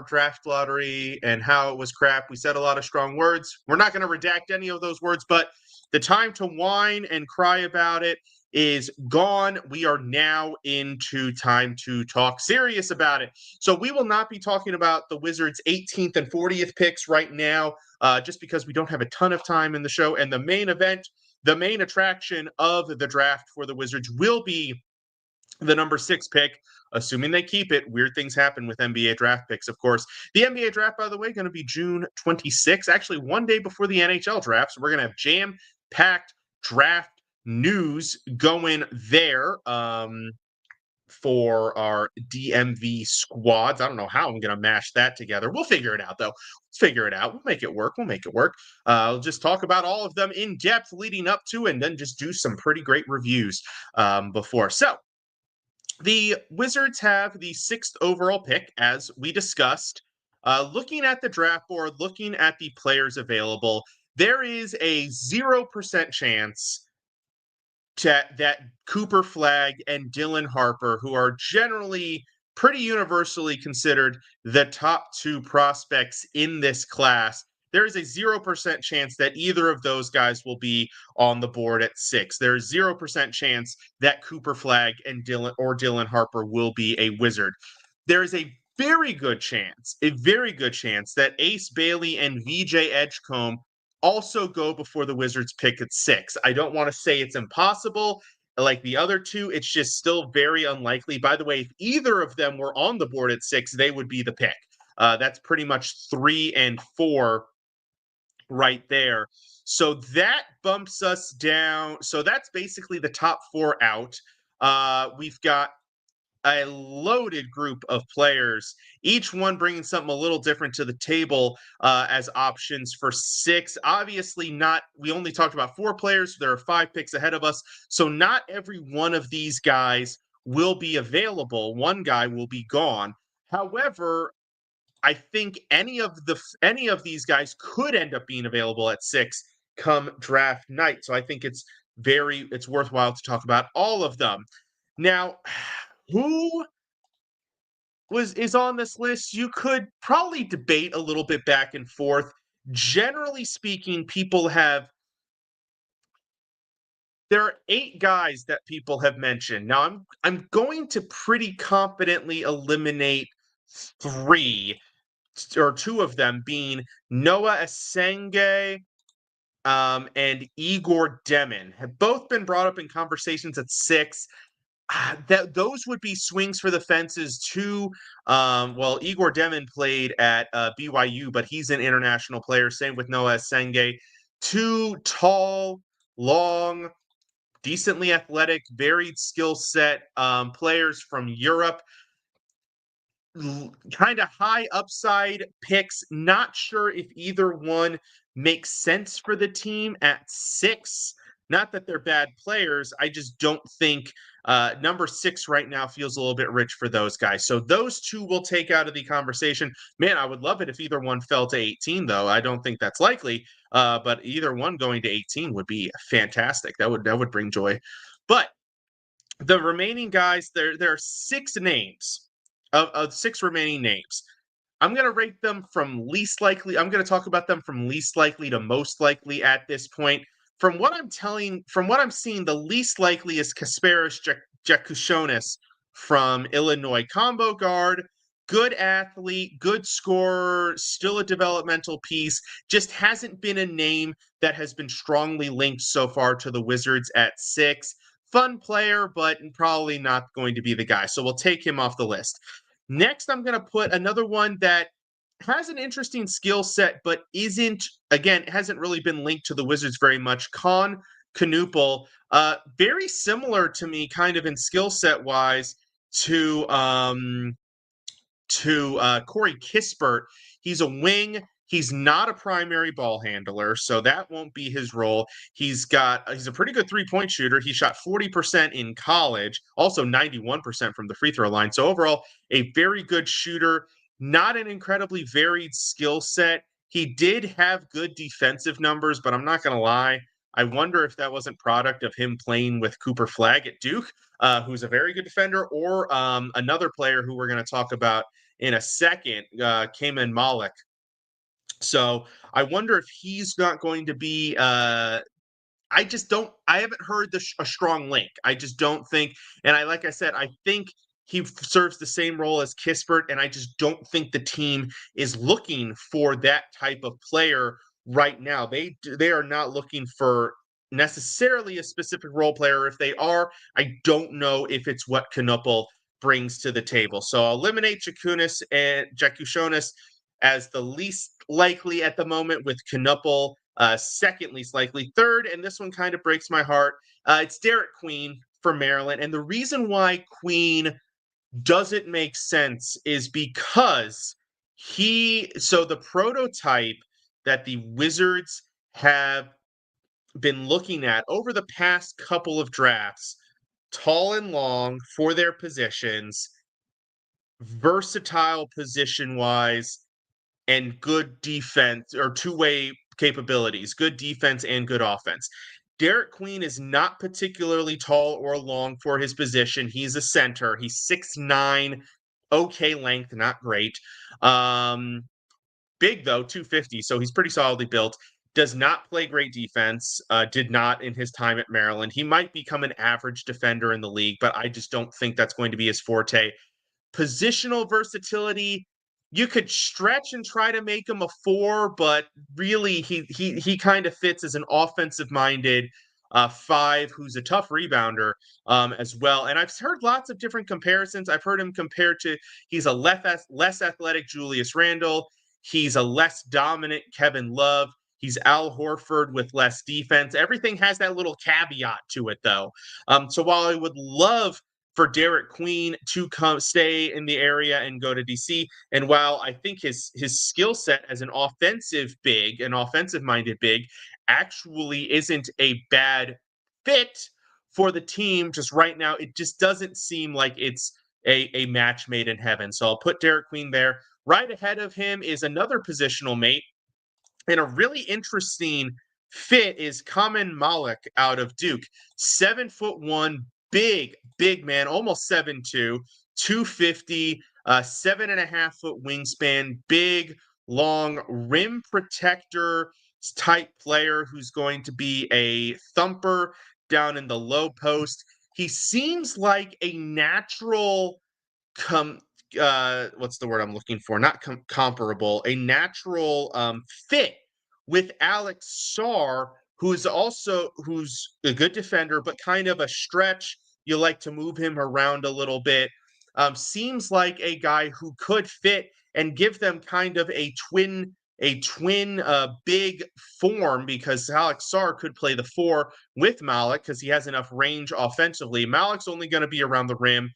draft lottery and how it was crap. We said a lot of strong words. We're not going to redact any of those words, but the time to whine and cry about it is gone. We are now into time to talk serious about it. So we will not be talking about the Wizards' 18th and 40th picks right now, just because we don't have a ton of time in the show. And the main event, the main attraction of the draft for the Wizards will be the number 6 pick, assuming they keep it. Weird things happen with NBA draft picks, of course. The NBA draft, by the way, going to be June 26th, actually one day before the NHL draft. So we're going to have jam-packed draft news going there for our DMV squads. I don't know how I'm going to mash that together. We'll figure it out, though. Let's figure it out. We'll make it work. I'll just talk about all of them in depth leading up to, and then just do some pretty great reviews before. So, the Wizards have the 6th overall pick, as we discussed. Looking at the draft board, looking at the players available, there is a 0% chance that Cooper Flagg and Dylan Harper, who are generally pretty universally considered the top 2 prospects in this class, there is a 0% chance that either of those guys will be on the board at 6. There's 0% chance that Cooper Flagg and Dylan Harper will be a Wizard. There is a very good chance that Ace Bailey and VJ Edgecombe also go before the Wizards pick at 6. I don't want to say it's impossible like the other two. It's just still very unlikely. By the way, if either of them were on the board at 6, they would be the pick. That's pretty much 3 and 4 right there. So that bumps us down. So that's basically the top 4 out. We've got a loaded group of players, each one bringing something a little different to the table as options for 6. Obviously, we only talked about 4 players. So there are 5 picks ahead of us. So not every one of these guys will be available. One guy will be gone. However, I think any of these guys could end up being available at 6 come draft night. So I think it's worthwhile to talk about all of them. Now, who is on this list? You could probably debate a little bit back and forth. Generally speaking, there are 8 guys that people have mentioned. Now, I'm going to pretty confidently eliminate 3, or 2 of them being Noah Asenge and Igor Demin. Have both been brought up in conversations at 6. Those would be swings for the fences too. Well, Igor Demin played at BYU, but he's an international player. Same with Noah Asenge. 2 tall, long, decently athletic, varied skill set players from Europe. Kind of high upside picks. Not sure if either one makes sense for the team at 6. Not that they're bad players. I just don't think number 6 right now feels a little bit rich for those guys. So those 2 will take out of the conversation. Man, I would love it if either one fell to 18, though. I don't think that's likely. But either one going to 18 would be fantastic. That would bring joy. But the remaining guys, there are 6 names. Of 6 remaining names. I'm going to rate them from least likely. I'm going to talk about them from least likely to most likely at this point. From what I'm seeing, the least likely is Kasparis Jakushonis from Illinois. Combo guard, good athlete, good scorer, still a developmental piece. Just hasn't been a name that has been strongly linked so far to the Wizards at 6. Fun player, but probably not going to be the guy. So we'll take him off the list. Next, I'm going to put another one that has an interesting skill set, but hasn't really been linked to the Wizards very much. Con Knuppel, very similar to me, kind of in skill set wise, to Corey Kispert. He's a wing. He's not a primary ball handler, so that won't be his role. He's a pretty good 3-point shooter. He shot 40% in college, also 91% from the free throw line. So overall, a very good shooter, not an incredibly varied skill set. He did have good defensive numbers, but I'm not going to lie. I wonder if that wasn't product of him playing with Cooper Flagg at Duke, who's a very good defender, or another player who we're going to talk about in a second, Kaman Malik. So I wonder if he's not going to be I just don't. I haven't heard a strong link. I just don't think. And like I said, I think he serves the same role as Kispert, and I just don't think the team is looking for that type of player right now. They are not looking for necessarily a specific role player. If they are, I don't know if it's what Knuppel brings to the table. So I'll eliminate Jakushonis as the least likely at the moment, with Knuppel second least likely. Third, and this one kind of breaks my heart, it's Derek Queen for Maryland. And the reason why Queen doesn't make sense is because the prototype that the Wizards have been looking at over the past couple of drafts, tall and long for their positions, versatile position wise, and good defense or two-way capabilities, good defense and good offense. Derek Queen is not particularly tall or long for his position. He's a center. He's 6'9", okay length, not great. Big though, 250, so he's pretty solidly built. Does not play great defense, did not in his time at Maryland. He might become an average defender in the league, but I just don't think that's going to be his forte. Positional versatility, you could stretch and try to make him a 4, but really he kind of fits as an offensive minded 5 who's a tough rebounder as well. And I've heard lots of different comparisons. I've heard him compared to, he's a less athletic Julius Randle. He's a less dominant Kevin Love. He's Al Horford with less defense. Everything has that little caveat to it, though. So while I would love for Derek Queen to stay in the area and go to DC, and while I think his skill set as an offensive-minded big, actually isn't a bad fit for the team, just right now, it just doesn't seem like it's a match made in heaven. So I'll put Derek Queen there. Right ahead of him is another positional mate, and a really interesting fit is Kamen Malik out of Duke. 7'1", big man, almost 7'2", 250, 7.5-foot wingspan, big, long rim protector type player who's going to be a thumper down in the low post. He seems like a natural what's the word I'm looking for? Not comparable, a natural fit with Alex Sarr, who's a good defender, but kind of a stretch. You like to move him around a little bit. Seems like a guy who could fit and give them kind of a twin big form, because Alex Sarr could play the 4 with Malik because he has enough range offensively. Malik's only going to be around the rim.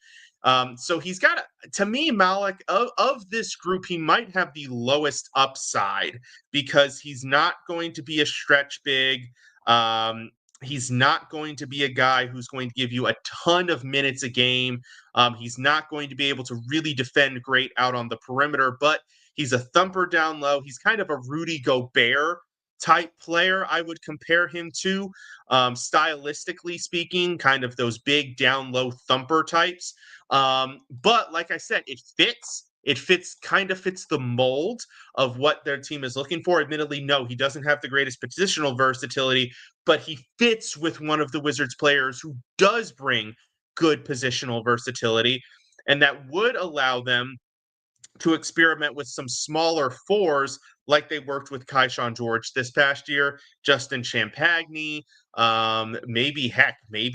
So he's got, to me, Malik, of this group, he might have the lowest upside because he's not going to be a stretch big. He's not going to be a guy who's going to give you a ton of minutes a game. He's not going to be able to really defend great out on the perimeter, but he's a thumper down low. He's kind of a Rudy Gobert type player, I would compare him to, stylistically speaking, kind of those big down low thumper types. But like I said, it fits the mold of what their team is looking for. Admittedly, no, he doesn't have the greatest positional versatility, but he fits with one of the Wizards players who does bring good positional versatility, and that would allow them to experiment with some smaller 4s like they worked with Keyshawn George this past year, Justin Champagny, maybe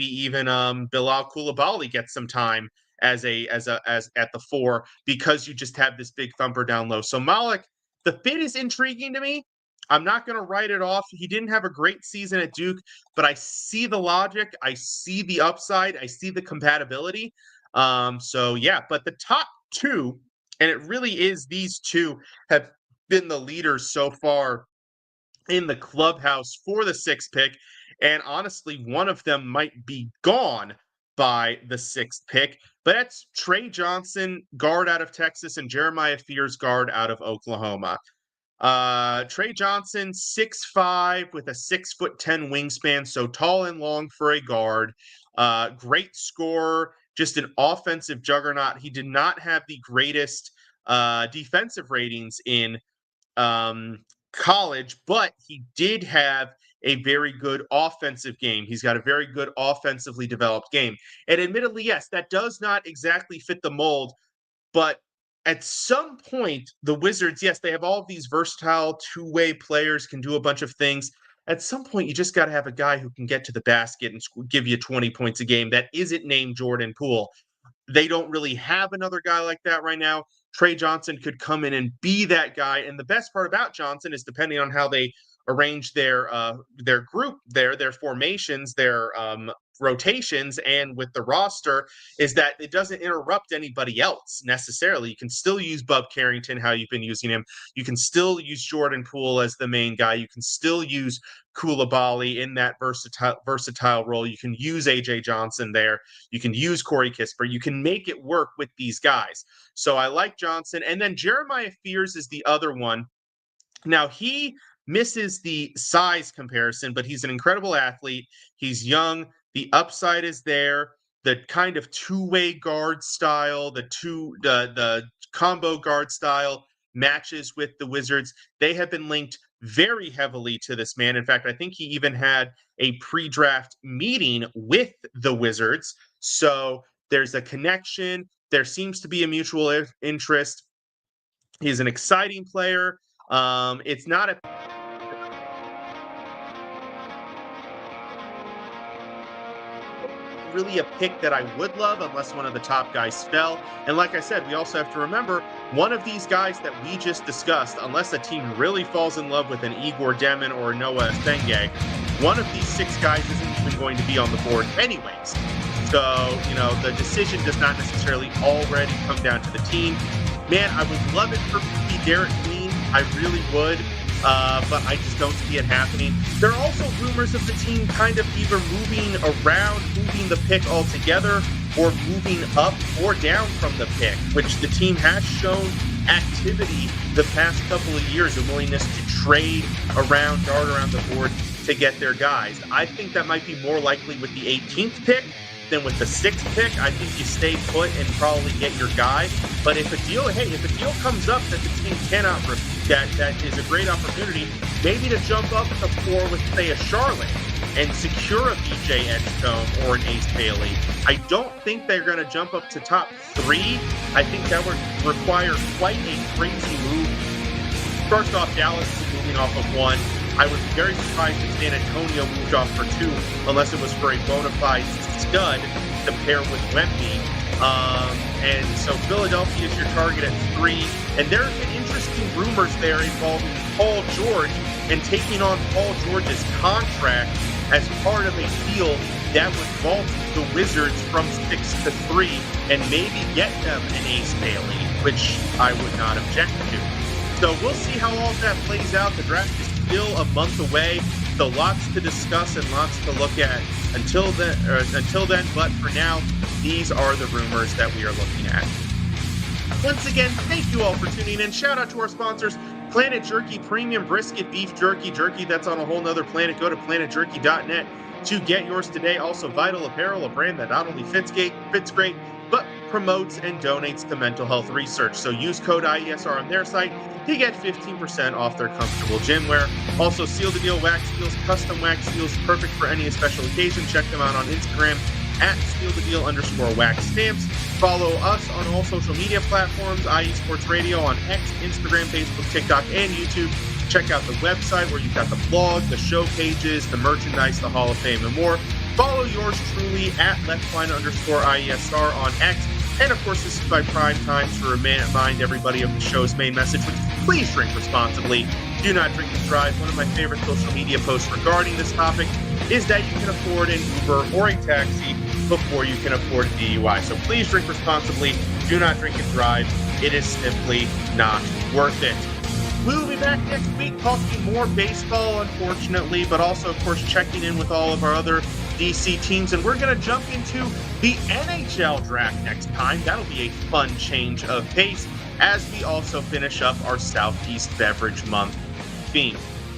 even Bilal Coulibaly gets some time as at the 4, because you just have this big thumper down low. So Malik, the fit is intriguing to me. I'm not going to write it off. He didn't have a great season at Duke, but I see the logic. I see the upside. I see the compatibility. So yeah, but the top 2, and it really is, these 2 have been the leaders so far in the clubhouse for the 6th pick. And honestly, one of them might be gone by the 6th pick, but that's Trey Johnson, guard out of Texas, and Jeremiah Fears, guard out of Oklahoma. Trey Johnson, 6'5", with a 6'10" wingspan, so tall and long for a guard. Great scorer, just an offensive juggernaut. He did not have the greatest defensive ratings in college, but he did have a very good offensive game. He's got a very good offensively developed game. And admittedly, yes, that does not exactly fit the mold, but at some point, the Wizards, yes, they have all of these versatile two-way players, can do a bunch of things. At some point, you just got to have a guy who can get to the basket and give you 20 points a game that isn't named Jordan Poole. They don't really have another guy like that right now. Trey Johnson could come in and be that guy. And the best part about Johnson is, depending on how they arrange their group, their formations, their rotations, and with the roster, is that it doesn't interrupt anybody else necessarily. You can still use Bub Carrington how you've been using him. You can still use Jordan Poole as the main guy. You can still use Koulibaly in that versatile role. You can use AJ Johnson there. You can use Corey Kispert. You can make it work with these guys. So I like Johnson. And then Jeremiah Fears is the other one. Now, he misses the size comparison, but he's an incredible athlete. He's young. The upside is there. The kind of two-way guard style, the combo guard style matches with the Wizards. They have been linked very heavily to this man. In fact, I think he even had a pre-draft meeting with the Wizards. So there's a connection. There seems to be a mutual interest. He's an exciting player. It's not really a pick that I would love unless one of the top guys fell. And like I said, we also have to remember, one of these guys that we just discussed, unless a team really falls in love with an Igor Demin or Noah Senge, one of these 6 guys isn't even going to be on the board anyways. So, the decision does not necessarily already come down to the team. Man, I would love it for Derek Queen. I really would. But I just don't see it happening. There are also rumors of the team kind of either moving the pick altogether, or moving up or down from the pick, which the team has shown activity the past couple of years, a willingness to trade around, dart around the board to get their guys. I think that might be more likely with the 18th pick than with the 6th pick. I think you stay put and probably get your guy. But if a deal comes up that the team cannot that is a great opportunity, maybe to jump up to 4 with, say, a Charlotte and secure a BJ Edgecombe or an Ace Bailey. I don't think they're going to jump up to top 3. I think that would require quite a crazy move. First off, Dallas is moving off of 1. I would be very surprised if San Antonio moved off for 2, unless it was for a bona fide stud to pair with Wemby. And so Philadelphia is your target at 3. And there have been interesting rumors there involving Paul George and taking on Paul George's contract as part of a deal that would vault the Wizards from 6 to 3 and maybe get them an Ace Bailey, which I would not object to. So we'll see how all of that plays out. The draft is still a month away, so lots to discuss and lots to look at until then. But for now, these are the rumors that we are looking at. Once again, thank you all for tuning in. Shout out to our sponsors, Planet Jerky, premium brisket beef jerky that's on a whole nother planet. Go to planetjerky.net to get yours today. Also, Vital Apparel, a brand that not only fits great, but promotes and donates to mental health research. So use code IESR on their site to get 15% off their comfortable gym wear. Also, Seal the Deal Wax Seals, custom wax seals, perfect for any special occasion. Check them out on Instagram at SealTheDeal_wax stamps. Follow us on all social media platforms, IE Sports Radio on X, Instagram, Facebook, TikTok, and YouTube. Check out the website where you've got the blog, the show pages, the merchandise, the Hall of Fame, and more. Follow yours truly at _IESR on X. And of course, this is my prime time to remind everybody of the show's main message, which is please drink responsibly. Do not drink and drive. One of my favorite social media posts regarding this topic is that you can afford an Uber or a taxi before you can afford a DUI. So please drink responsibly. Do not drink and drive. It is simply not worth it. We'll be back next week talking more baseball, unfortunately, but also, of course, checking in with all of our other DC teams. And we're going to jump into the NHL draft next time. That'll be a fun change of pace as we also finish up our Southeast Beverage Month theme.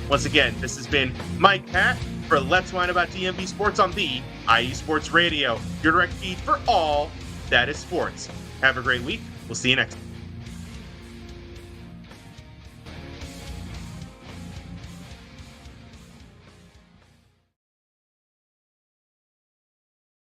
Once again, this has been Mike Patt for Let's Whine About DMV Sports on the IE Sports Radio, your direct feed for all that is sports. Have a great week. We'll see you next time.